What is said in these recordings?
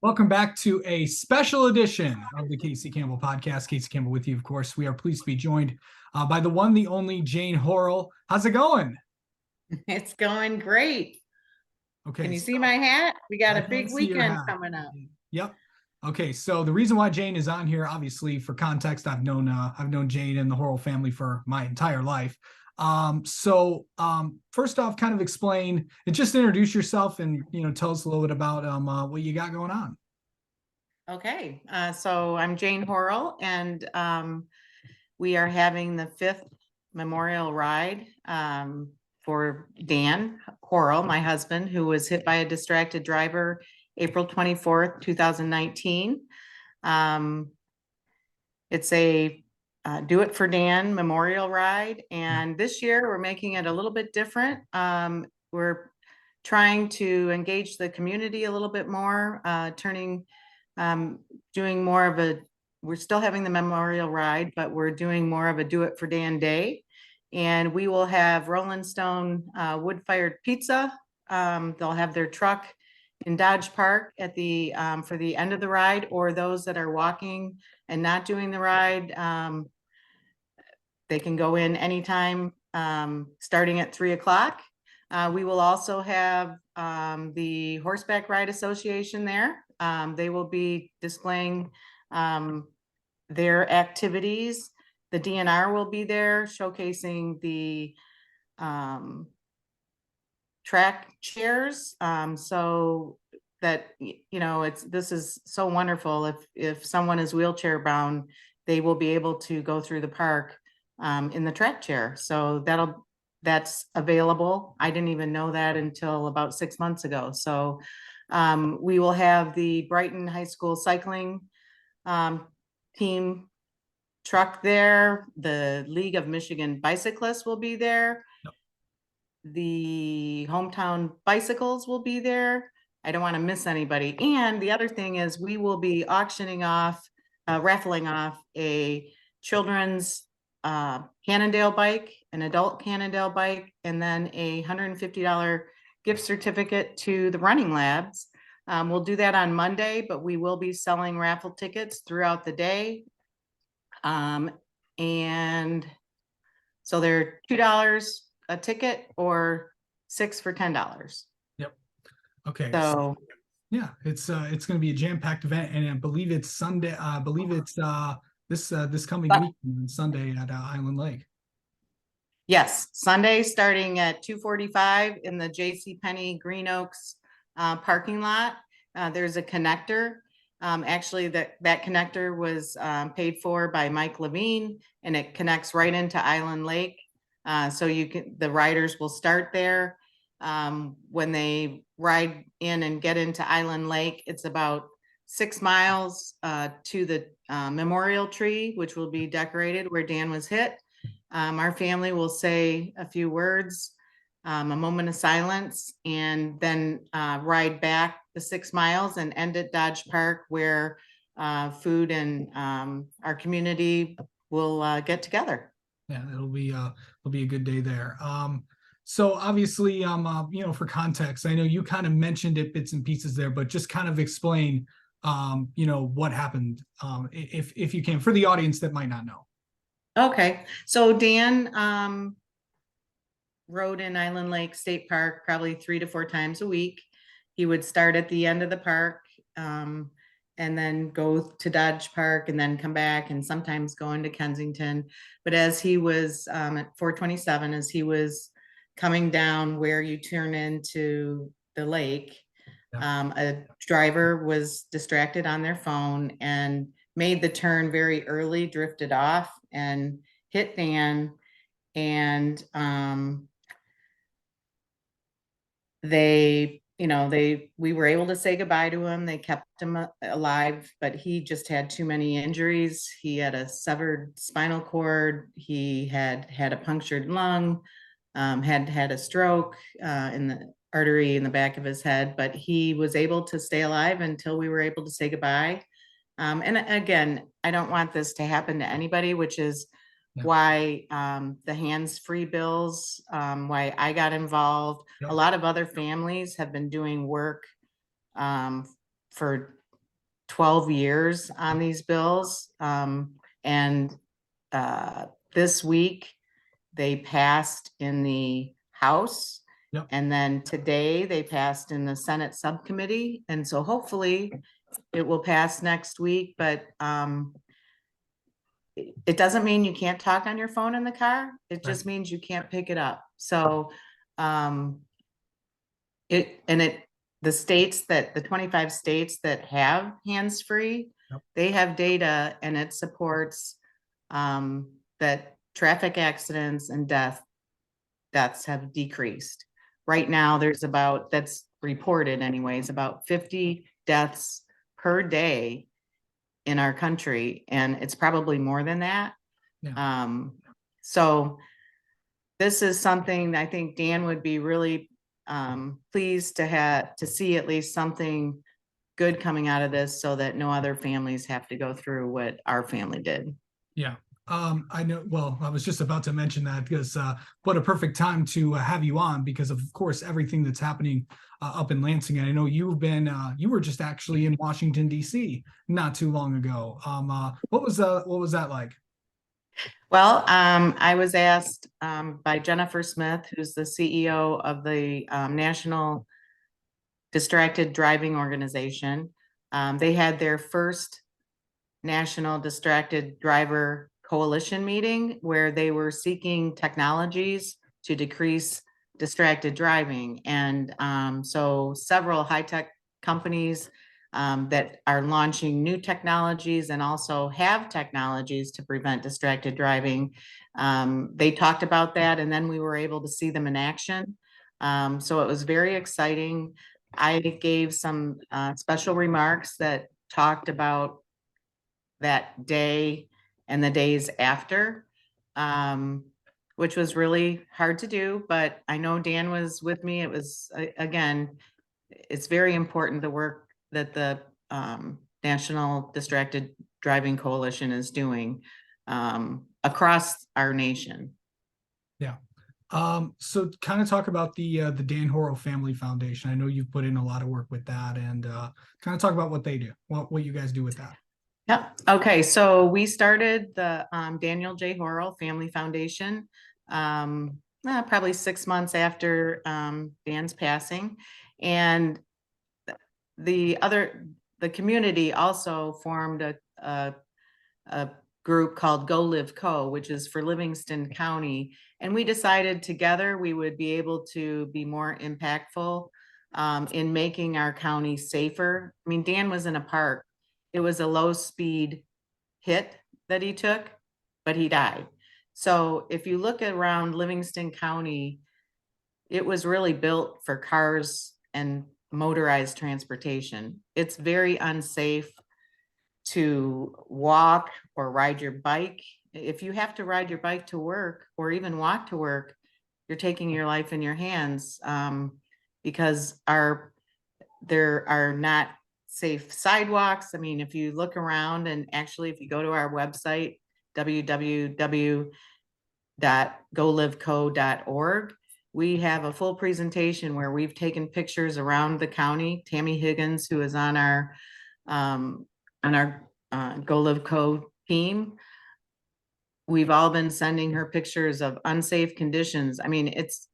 Welcome back to a special edition of the Casey Campbell podcast. Casey Campbell with you, of course. We are pleased to be joined by the one, the only Jane Horal. How's it going? It's going great. Okay. Can you see my hat? We got I a big can see your weekend hat. coming up. Yep. Okay. So the reason why Jane is on here, obviously, for context, I've known Jane and the Horal family for my entire life. First off, kind of explain and just introduce yourself and tell us a little bit about what you got going on. Okay. So I'm Jane Horal, and we are having the 5th memorial ride for Dan Horal, my husband, who was hit by a distracted driver April 24th, 2019. It's a Do It for Dan memorial ride, and this year we're making it a little bit different. We're trying to engage the community a little bit more, doing more of we're still having the memorial ride, but we're doing more of a Do It for Dan day. And we will have Rolling Stone wood-fired pizza. They'll have their truck in Dodge Park at the for the end of the ride, or those that are walking and not doing the ride, they can go in anytime, starting at 3 o'clock. We will also have the Horseback Ride Association there. They will be displaying their activities. The DNR will be there showcasing the track chairs, so that this is so wonderful. If someone is wheelchair bound, they will be able to go through the park in the track chair. So that's available. I didn't even know that until about 6 months ago. So we will have the Brighton High School cycling team truck there. The League of Michigan Bicyclists will be there. Yep. The Hometown Bicycles will be there. I don't want to miss anybody. And the other thing is we will be auctioning off, raffling off a children's Cannondale bike, an adult Cannondale bike, and then a $150 gift certificate to the running labs. We'll do that on Monday, but we will be selling raffle tickets throughout the day. And so they're $2 a ticket or 6 for $10. Yep. Okay. So yeah, it's going to be a jam-packed event, and I believe it's Sunday. I believe it's this coming week, Sunday at Island Lake. Yes, Sunday starting at 2:45 in the JCPenney Green Oaks parking lot. There's a connector. Actually, that connector was paid for by Mike Levine, and it connects right into Island Lake. So the riders will start there. When they ride in and get into Island Lake, it's about 6 miles to the memorial tree, which will be decorated where Dan was hit. Our family will say a few words, a moment of silence, and then ride back the 6 miles and end at Dodge Park, where food and our community will get together. Yeah, it'll be a good day there. So obviously, for context, I know you kind of mentioned it bits and pieces there, but just kind of explain, what happened, if you can, for the audience that might not know. Okay, so Dan rode in Island Lake State Park probably 3 to 4 times a week. He would start at the end of the park, and then go to Dodge Park and then come back, and sometimes go into Kensington. But as he was at 427, as he was coming down where you turn into the lake, a driver was distracted on their phone and made the turn very early, drifted off and hit Dan. And we were able to say goodbye to him. They kept him alive, but he just had too many injuries. He had a severed spinal cord. He had a punctured lung, had a stroke in the artery in the back of his head, but he was able to stay alive until we were able to say goodbye. And again, I don't want this to happen to anybody, which is why the hands-free bills, why I got involved. A lot of other families have been doing work for 12 years on these bills. And this week, they passed in the House. Yep. And then today they passed in the Senate subcommittee. And so hopefully it will pass next week, but it doesn't mean you can't talk on your phone in the car. It just means you can't pick it up. So the 25 states that have hands-free, Yep. they have data and it supports that traffic accidents and deaths have decreased. Right now, that's reported anyways, about 50 deaths per day in our country, and it's probably more than that. Yeah. So this is something I think Dan would be really pleased to see at least something good coming out of this so that no other families have to go through what our family did. Yeah. I know, well, I was just about to mention that because what a perfect time to have you on because of course everything that's happening up in Lansing. And I know you were just actually in Washington D.C. not too long ago. What was that like? Well, I was asked by Jennifer Smith, who's the CEO of the National Distracted Driving Organization. They had their first National Distracted Driver Coalition meeting where they were seeking technologies to decrease distracted driving. And so several high-tech companies that are launching new technologies and also have technologies to prevent distracted driving. They talked about that, and then we were able to see them in action. So it was very exciting. I gave some special remarks that talked about that day and the days after, which was really hard to do, but I know Dan was with me. It was, again, it's very important the work that the National Distracted Driving Coalition is doing across our nation. Yeah. So kind of talk about the Dan Horal Family Foundation. I know you've put in a lot of work with that, and kind of talk about what they do, what you guys do with that. Yep. Okay. So we started the Daniel J. Horal Family Foundation probably 6 months after Dan's passing, and the community also formed a group called Go Live Co, which is for Livingston County. And we decided together we would be able to be more impactful in making our county safer. I mean, Dan was in a park. It was a low speed hit that he took, but he died. So if you look around Livingston County, it was really built for cars and motorized transportation. It's very unsafe to walk or ride your bike. If you have to ride your bike to work or even walk to work, you're taking your life in your hands because there are not safe sidewalks. I mean, if you look around, and actually if you go to our website, www.golivco.org, we have a full presentation where we've taken pictures around the county. Tammy Higgins, who is on our Go Live Co team, we've all been sending her pictures of unsafe conditions. I mean, it's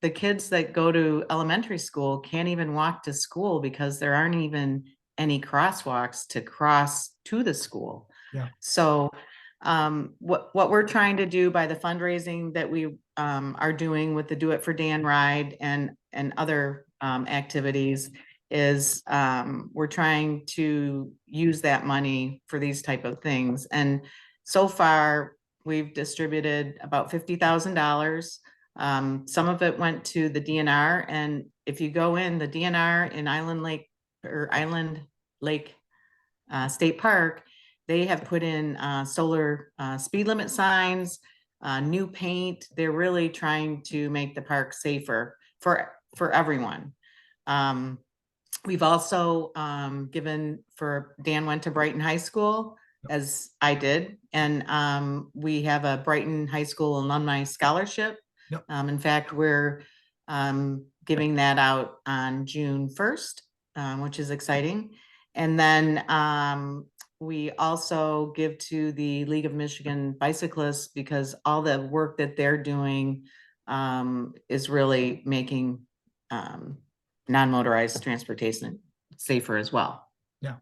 the kids that go to elementary school can't even walk to school because there aren't even any crosswalks to cross to the school. Yeah. So what we're trying to do by the fundraising that we are doing with the Do It for Dan ride and other activities is we're trying to use that money for these type of things. And so far we've distributed about $50,000. Some of it went to the DNR, and if you go in the DNR in Island Lake State Park, they have put in solar speed limit signs, new paint. They're really trying to make the park safer for everyone. We've also Dan went to Brighton High School, as I did, and we have a Brighton High School alumni scholarship. Yep. In fact, we're giving that out on June 1st, which is exciting. And then we also give to the League of Michigan Bicyclists because all the work that they're doing is really making non-motorized transportation safer as well. Yeah.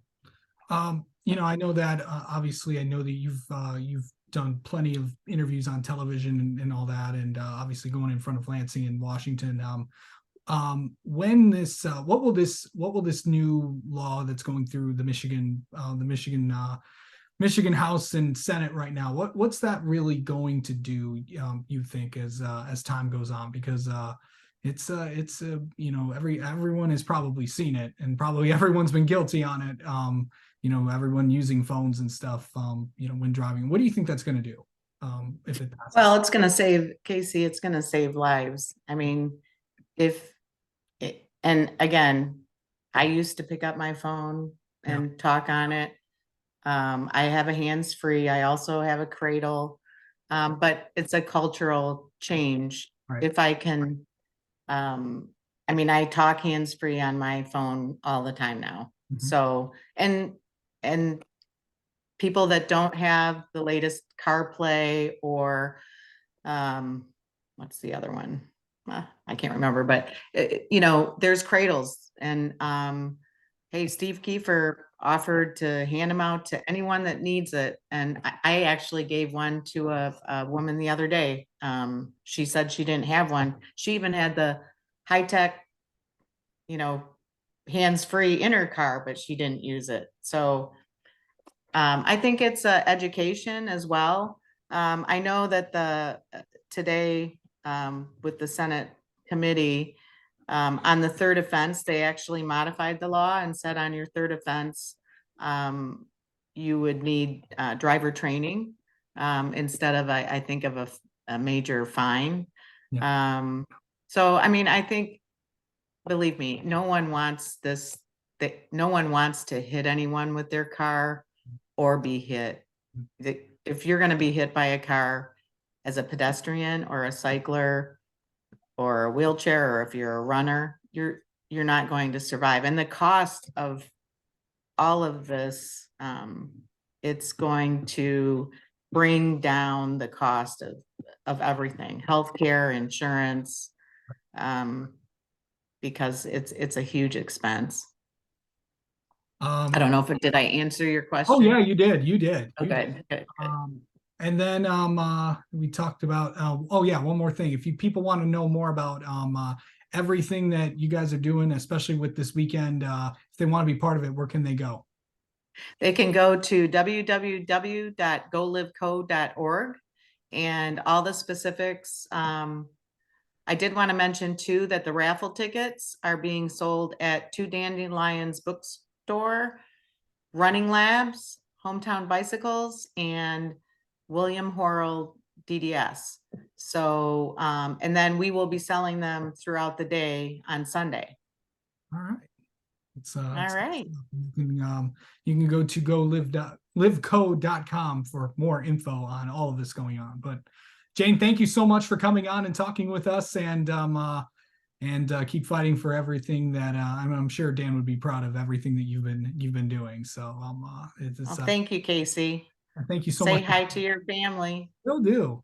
I know that obviously I know that you've done plenty of interviews on television and all that, and obviously going in front of Lansing and Washington. When this what will this new law that's going through the Michigan House and Senate right now, what's that really going to do, you think, as time goes on? Because everyone has probably seen it, and probably everyone's been guilty on it. Everyone using phones and stuff, when driving. What do you think that's going to do, if it passes? Well, it's going to save, Casey, it's going to save lives. I mean, and again, I used to pick up my phone and talk on it. I have a hands-free. I also have a cradle, but it's a cultural change. Right. If I can, I talk hands-free on my phone all the time now. Mhm. So, and people that don't have the latest CarPlay or, what's the other one? I can't remember, but there's cradles and, hey, Steve Kiefer offered to hand them out to anyone that needs it. And I actually gave one to a woman the other day. She said she didn't have one. She even had the high-tech, hands-free in her car, but she didn't use it. So I think it's education as well. I know that today with the Senate committee, on the third offense, they actually modified the law and said on your third offense, you would need driver training instead of, I think, of a major fine. Yeah. So, I think, believe me, no one wants this, no one wants to hit anyone with their car or be hit. If you're going to be hit by a car as a pedestrian or a cycler or a wheelchair, or if you're a runner, you're not going to survive. And the cost of all of this, it's going to bring down the cost of everything, healthcare, insurance, because it's a huge expense. I don't know if did I answer your question? Oh yeah, you did. You did. Okay. Good. And then we talked about one more thing. If people want to know more about everything that you guys are doing, especially with this weekend, if they want to be part of it, where can they go? They can go to www.golivecode.org and all the specifics. I did want to mention too that the raffle tickets are being sold at Two Dandelions Bookstore, Running Labs, Hometown Bicycles, and William Horal DDS. So, and then we will be selling them throughout the day on Sunday. All right. All right. You can go to golivecode.com for more info on all of this going on. But Jane, thank you so much for coming on and talking with us, and keep fighting for everything that I'm sure Dan would be proud of everything that you've been doing. So Thank you, Casey. thank you so Say much. hi to your family. Will do.